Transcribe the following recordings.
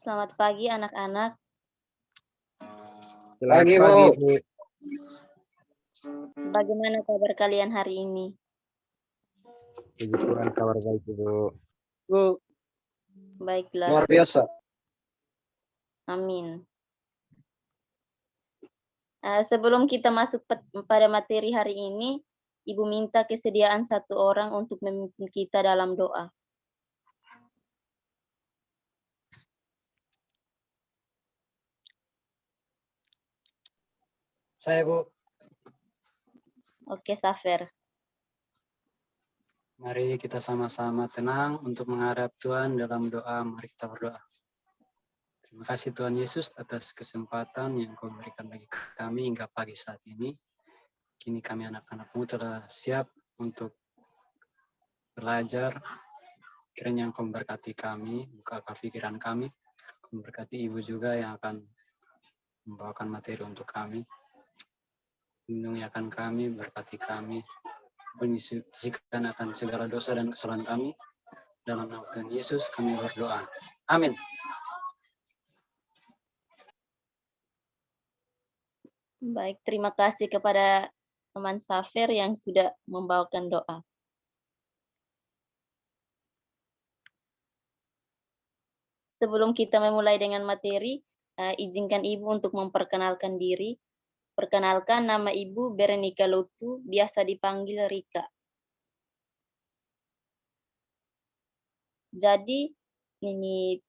Selamat pagi anak-anak. Selamat Pagi, pagi, Bu. Bu. Bagaimana kabar kalian hari ini? Puji Tuhan, kabar baik, Bu. Bu, Baiklah, luar biasa. amin. Sebelum kita masuk pada materi hari ini, Ibu minta kesediaan satu orang untuk memimpin kita dalam doa. Saya, Bu. Oke, Safer. Mari kita sama-sama tenang untuk menghadap Tuhan dalam doa. Mari kita berdoa. Terima kasih Tuhan Yesus atas kesempatan yang Kau berikan bagi kami hingga pagi saat ini. Kini kami anak-anak-Mu telah siap untuk belajar. Kiranya Engkau memberkati kami, bukakan pikiran kami. Kau memberkati Ibu juga yang akan membawakan materi untuk kami. Lindungi akan kami, berkati kami. Menyucikan akan segala dosa dan kesalahan kami. Dalam nama Tuhan Yesus kami berdoa. Amin. Baik, terima kasih kepada teman Safer yang sudah membawakan doa. Sebelum kita memulai dengan materi, izinkan Ibu untuk memperkenalkan diri. Perkenalkan, nama Ibu Berenika Lutu, biasa dipanggil Rika. Jadi, ini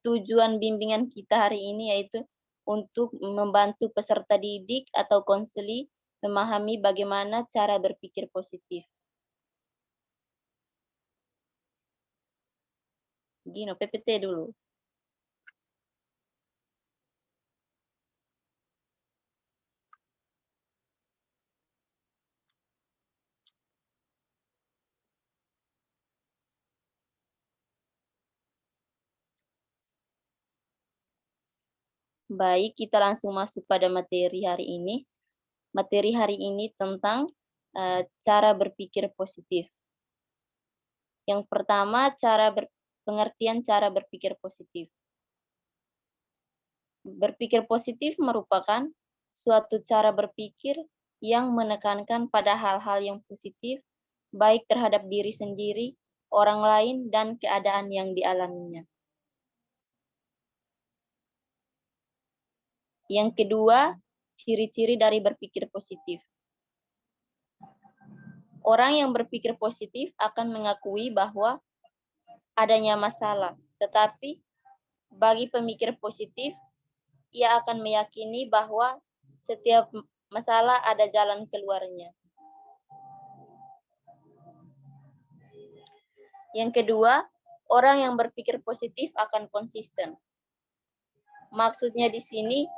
tujuan bimbingan kita hari ini yaitu untuk membantu peserta didik atau konseli memahami bagaimana cara berpikir positif. Gino, PPT dulu. Baik, kita langsung masuk pada materi hari ini. Materi hari ini tentang cara berpikir positif. Yang pertama, pengertian cara berpikir positif. Berpikir positif merupakan suatu cara berpikir yang menekankan pada hal-hal yang positif, baik terhadap diri sendiri, orang lain, dan keadaan yang dialaminya. Yang kedua, ciri-ciri dari berpikir positif. Orang yang berpikir positif akan mengakui bahwa adanya masalah, tetapi bagi pemikir positif, ia akan meyakini bahwa setiap masalah ada jalan keluarnya. Yang kedua, orang yang berpikir positif akan konsisten. Maksudnya di sini,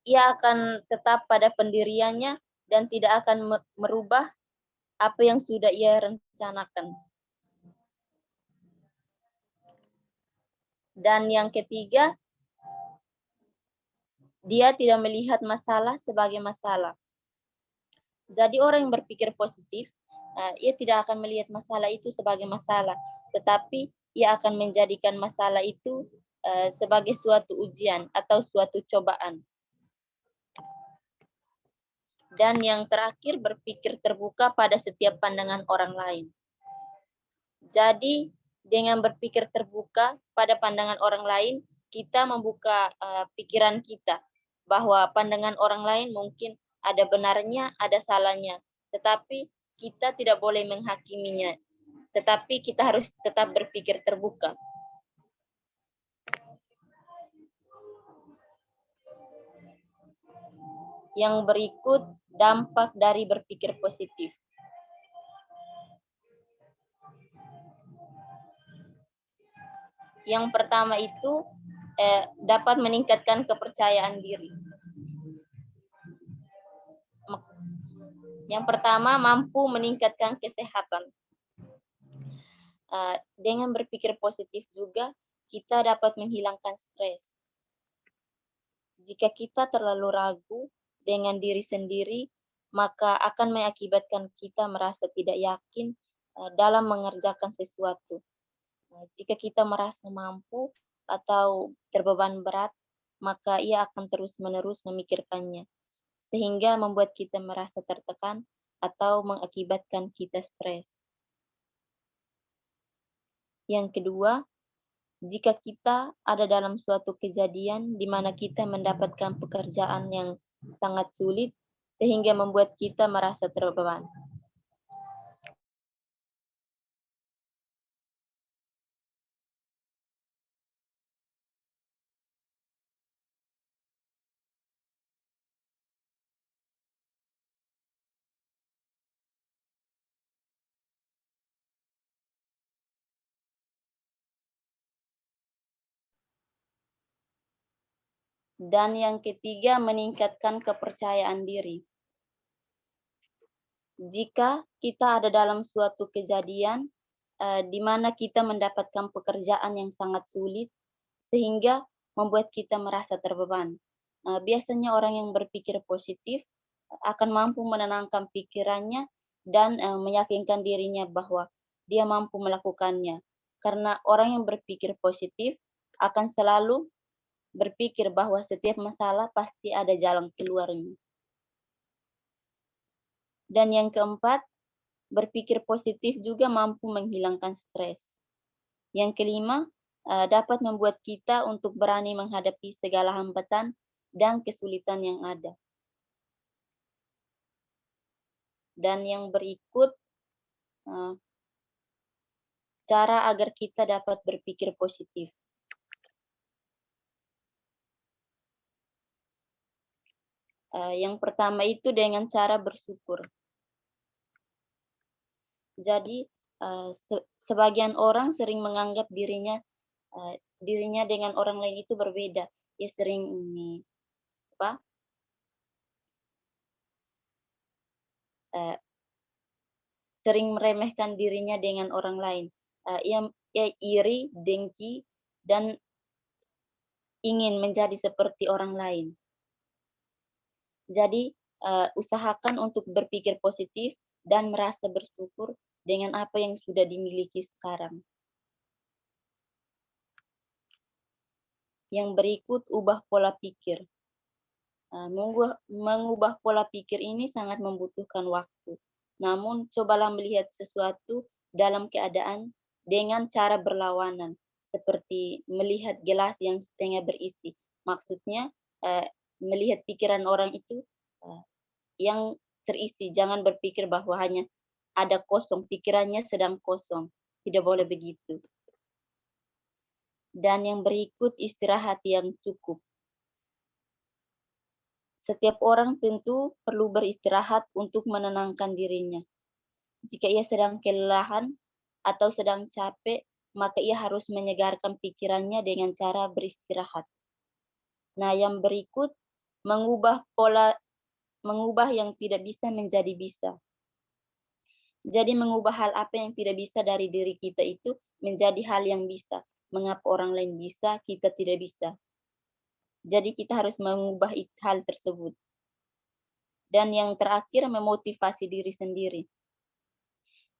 ia akan tetap pada pendiriannya dan tidak akan merubah apa yang sudah ia rencanakan. Dan yang ketiga, dia tidak melihat masalah sebagai masalah. Jadi orang yang berpikir positif, ia tidak akan melihat masalah itu sebagai masalah, tetapi ia akan menjadikan masalah itu sebagai suatu ujian atau suatu cobaan. Dan yang terakhir, berpikir terbuka pada setiap pandangan orang lain. Jadi, dengan berpikir terbuka pada pandangan orang lain, kita membuka pikiran kita bahwa pandangan orang lain mungkin ada benarnya, ada salahnya. Tetapi kita tidak boleh menghakiminya. Tetapi kita harus tetap berpikir terbuka. Yang berikut dampak dari berpikir positif. Yang pertama itu dapat meningkatkan kepercayaan diri. Yang pertama, mampu meningkatkan kesehatan. Dengan berpikir positif juga, kita dapat menghilangkan stres. Jika kita terlalu ragu dengan diri sendiri, maka akan mengakibatkan kita merasa tidak yakin dalam mengerjakan sesuatu. Jika kita merasa mampu atau terbeban berat, maka ia akan terus-menerus memikirkannya, sehingga membuat kita merasa tertekan atau mengakibatkan kita stres. Yang kedua, jika kita ada dalam suatu kejadian di mana kita mendapatkan pekerjaan yang sangat sulit, sehingga membuat kita merasa terbeban. Dan yang ketiga, meningkatkan kepercayaan diri. Jika kita ada dalam suatu kejadian di mana kita mendapatkan pekerjaan yang sangat sulit, sehingga membuat kita merasa terbeban. Biasanya orang yang berpikir positif akan mampu menenangkan pikirannya dan meyakinkan dirinya bahwa dia mampu melakukannya. Karena orang yang berpikir positif akan selalu berpikir bahwa setiap masalah pasti ada jalan keluarnya. Dan yang keempat, berpikir positif juga mampu menghilangkan stres. Yang kelima, dapat membuat kita untuk berani menghadapi segala hambatan dan kesulitan yang ada. Dan yang berikut, cara agar kita dapat berpikir positif. Yang pertama itu dengan cara bersyukur. Jadi sebagian orang sering menganggap dirinya dengan orang lain itu berbeda. Ia sering sering meremehkan dirinya dengan orang lain. Ia iri, dengki, dan ingin menjadi seperti orang lain. Jadi usahakan untuk berpikir positif dan merasa bersyukur dengan apa yang sudah dimiliki sekarang. Yang berikut, ubah pola pikir. Mengubah pola pikir ini sangat membutuhkan waktu. Namun, cobalah melihat sesuatu dalam keadaan dengan cara berlawanan, seperti melihat gelas yang setengah berisi. Maksudnya, melihat pikiran orang itu yang terisi. Jangan berpikir bahwa hanya ada kosong, pikirannya sedang kosong. Tidak boleh begitu. Dan yang berikut, istirahat yang cukup. Setiap orang tentu perlu beristirahat untuk menenangkan dirinya. Jika ia sedang kelelahan atau sedang capek, maka ia harus menyegarkan pikirannya dengan cara beristirahat. Nah, yang berikut, mengubah yang tidak bisa menjadi bisa. Jadi mengubah hal apa yang tidak bisa dari diri kita itu menjadi hal yang bisa. Mengapa orang lain bisa, kita tidak bisa. Jadi kita harus mengubah hal tersebut. Dan yang terakhir, memotivasi diri sendiri.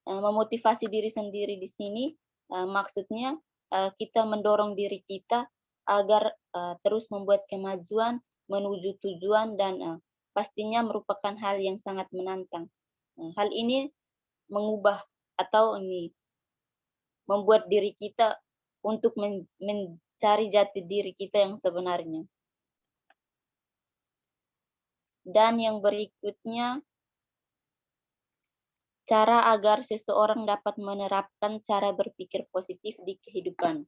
Memotivasi diri sendiri di sini maksudnya kita mendorong diri kita agar terus membuat kemajuan menuju tujuan dan pastinya merupakan hal yang sangat menantang. Hal ini mengubah atau membuat diri kita untuk mencari jati diri kita yang sebenarnya. Dan yang berikutnya, cara agar seseorang dapat menerapkan cara berpikir positif di kehidupan.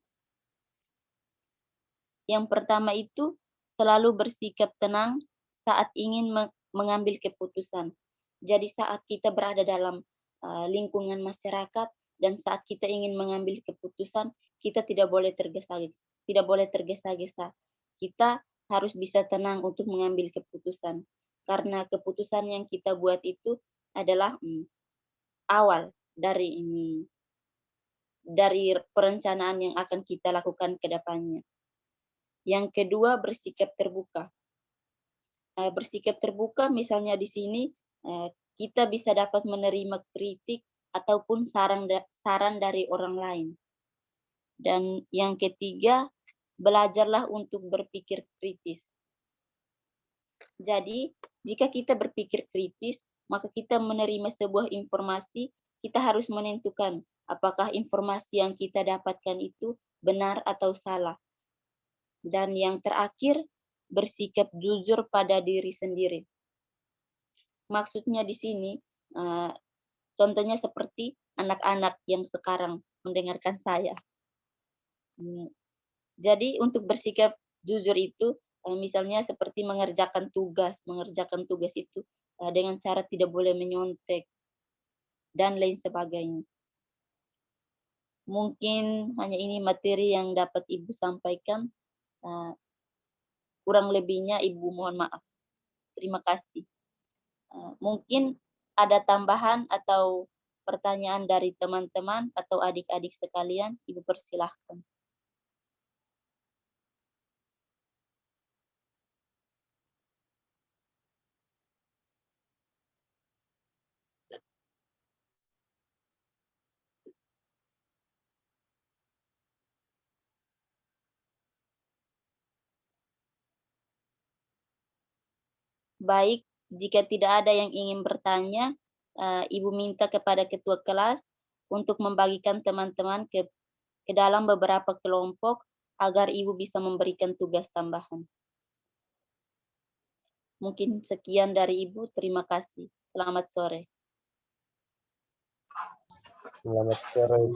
Yang pertama itu, selalu bersikap tenang saat ingin mengambil keputusan. Jadi saat kita berada dalam lingkungan masyarakat dan saat kita ingin mengambil keputusan, kita tidak boleh tergesa-gesa. Kita harus bisa tenang untuk mengambil keputusan. Karena keputusan yang kita buat itu adalah awal dari perencanaan yang akan kita lakukan ke depannya. Yang kedua, bersikap terbuka. Bersikap terbuka misalnya di sini kita bisa dapat menerima kritik ataupun saran dari orang lain. Dan yang ketiga, belajarlah untuk berpikir kritis. Jadi, jika kita berpikir kritis, maka kita menerima sebuah informasi, kita harus menentukan apakah informasi yang kita dapatkan itu benar atau salah. Dan yang terakhir, bersikap jujur pada diri sendiri. Maksudnya di sini, contohnya seperti anak-anak yang sekarang mendengarkan saya. Jadi untuk bersikap jujur itu, misalnya seperti mengerjakan tugas itu dengan cara tidak boleh menyontek dan lain sebagainya. Mungkin hanya ini materi yang dapat Ibu sampaikan. Kurang lebihnya Ibu mohon maaf. Terima kasih. Mungkin ada tambahan atau pertanyaan dari teman-teman atau adik-adik sekalian, Ibu persilahkan. Baik, jika tidak ada yang ingin bertanya, Ibu minta kepada ketua kelas untuk membagikan teman-teman ke dalam beberapa kelompok agar Ibu bisa memberikan tugas tambahan. Mungkin sekian dari Ibu, terima kasih. Selamat sore. Selamat sore.